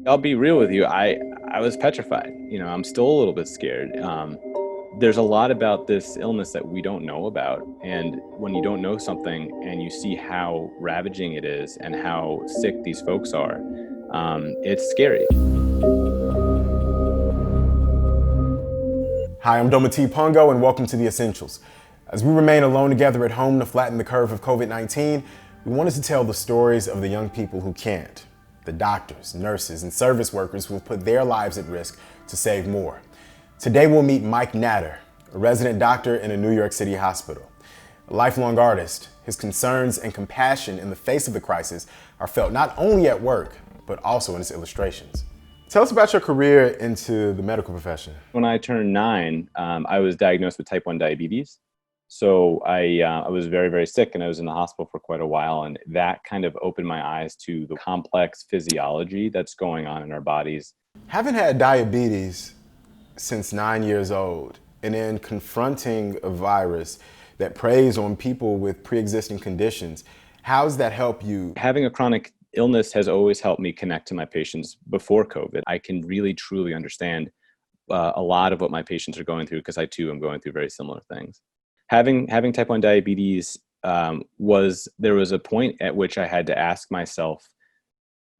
I'll be real with you. I was petrified. I'm still a little bit scared. There's a lot about this illness that we don't know about. And when you don't know something and you see how ravaging it is and how sick these folks are, it's scary. Hi, I'm Dometi Pongo, and welcome to The Essentials. As we remain alone together at home to flatten the curve of COVID-19, we wanted to tell the stories of the young people who can't, the doctors, nurses, and service workers who have put their lives at risk to save more. Today we'll meet Mike Natter, a resident doctor in a New York City hospital. A lifelong artist, his concerns and compassion in the face of the crisis are felt not only at work, but also in his illustrations. Tell us about your career into the medical profession. When I turned 9, I was diagnosed with type 1 diabetes. So I was very, very sick, and I was in the hospital for quite a while. And that kind of opened my eyes to the complex physiology that's going on in our bodies. Having had diabetes since 9 years old, and then confronting a virus that preys on people with pre-existing conditions, how does that help you? Having a chronic illness has always helped me connect to my patients before COVID. I can really, truly understand a lot of what my patients are going through because I, too, am going through very similar things. Having type 1 diabetes, there was a point at which I had to ask myself,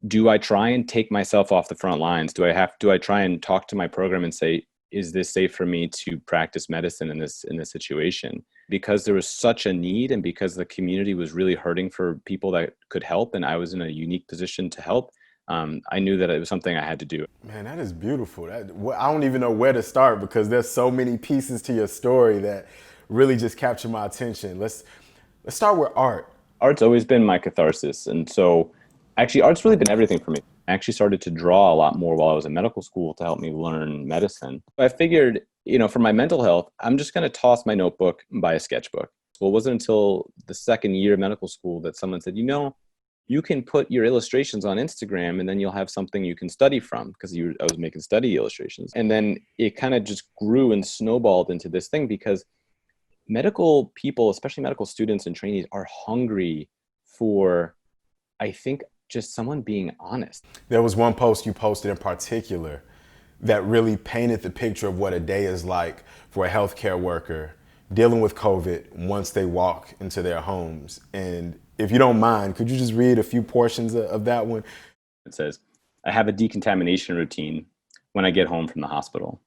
do I try and take myself off the front lines? Do I try and talk to my program and say, is this safe for me to practice medicine in this situation? Because there was such a need, and because the community was really hurting for people that could help, and I was in a unique position to help, I knew that it was something I had to do. Man, that is beautiful. I don't even know where to start because there's so many pieces to your story that really just capture my attention. Let's start with art. Art's always been my catharsis, and so actually art's really been everything for me. I actually started to draw a lot more while I was in medical school to help me learn medicine. I figured, for my mental health, I'm just going to toss my notebook and buy a sketchbook. Well, it wasn't until the second year of medical school that someone said, you can put your illustrations on Instagram and then you'll have something you can study from, because I was making study illustrations. And then it kind of just grew and snowballed into this thing because medical people, especially medical students and trainees, are hungry for, I think, just someone being honest. There was one post you posted in particular that really painted the picture of what a day is like for a healthcare worker dealing with COVID once they walk into their homes. And if you don't mind, could you just read a few portions of that one? It says, I have a decontamination routine when I get home from the hospital.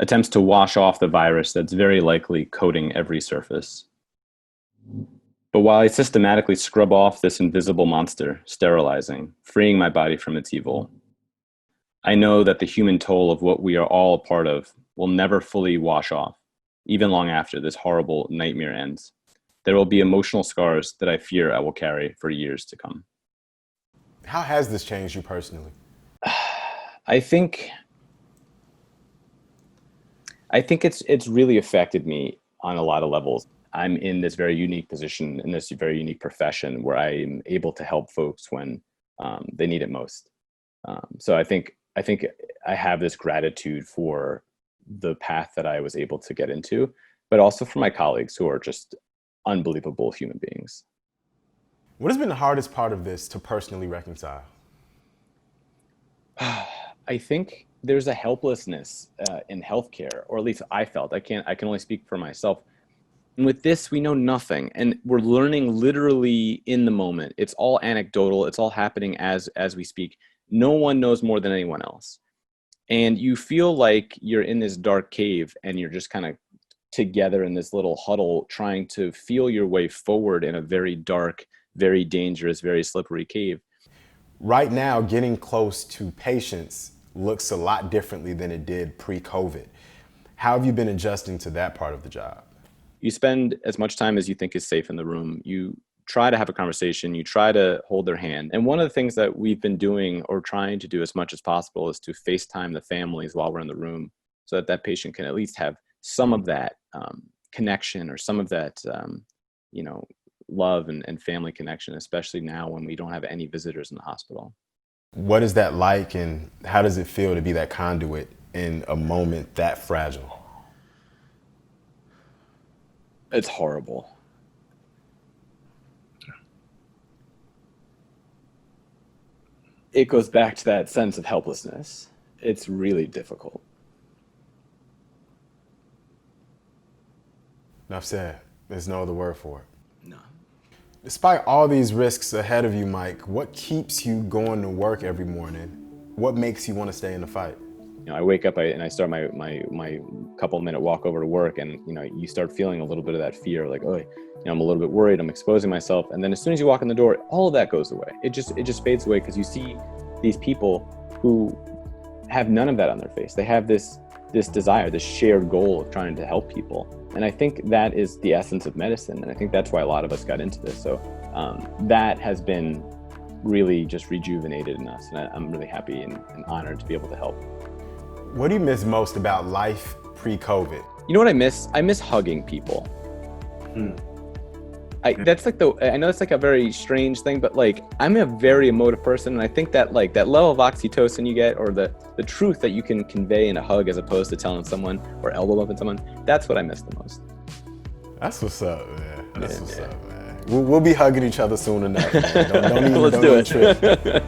Attempts to wash off the virus that's very likely coating every surface. But while I systematically scrub off this invisible monster, sterilizing, freeing my body from its evil, I know that the human toll of what we are all a part of will never fully wash off, even long after this horrible nightmare ends. There will be emotional scars that I fear I will carry for years to come. How has this changed you personally? I think it's really affected me on a lot of levels. I'm in this very unique position, in this very unique profession where I'm able to help folks when they need it most. So I think I have this gratitude for the path that I was able to get into, but also for my colleagues who are just unbelievable human beings. What has been the hardest part of this to personally reconcile? I think there's a helplessness in healthcare, or at least I felt. I can only speak for myself. And with this, we know nothing, and we're learning literally in the moment. It's all anecdotal. It's all happening as we speak. No one knows more than anyone else. And you feel like you're in this dark cave and you're just kind of together in this little huddle trying to feel your way forward in a very dark, very dangerous, very slippery cave. Right now, getting close to patients looks a lot differently than it did pre-COVID. How have you been adjusting to that part of the job? You spend as much time as you think is safe in the room. You try to have a conversation. You try to hold their hand. And one of the things that we've been doing, or trying to do as much as possible, is to FaceTime the families while we're in the room so that that patient can at least have some of that connection, or some of that, love and family connection, especially now when we don't have any visitors in the hospital. What is that like, and how does it feel to be that conduit in a moment that fragile? It's horrible. it goes back to that sense of helplessness. It's really difficult. Enough said. There's no other word for it. No. Despite all these risks ahead of you, Mike, what keeps you going to work every morning? What makes you want to stay in the fight? You know, I wake up and I start my couple minute walk over to work, and you know, you start feeling a little bit of that fear, like, oh, you know, I'm a little bit worried, I'm exposing myself, and then as soon as you walk in the door, all of that goes away. It just fades away, because you see these people who have none of that on their face. They have this desire, this shared goal of trying to help people, and I think that is the essence of medicine, and I think that's why a lot of us got into this. So that has been really just rejuvenated in us, and I'm really happy and honored to be able to help. What do you miss most about life pre-COVID? You know what I miss? I miss hugging people. That's like I know it's like a very strange thing, but like, I'm a very emotive person, and I think that like that level of oxytocin you get, or the truth that you can convey in a hug as opposed to telling someone or elbow bumping someone, that's what I miss the most. That's what's up, man. That's what's up, man. We'll be hugging each other soon enough, man. Don't Let's do it.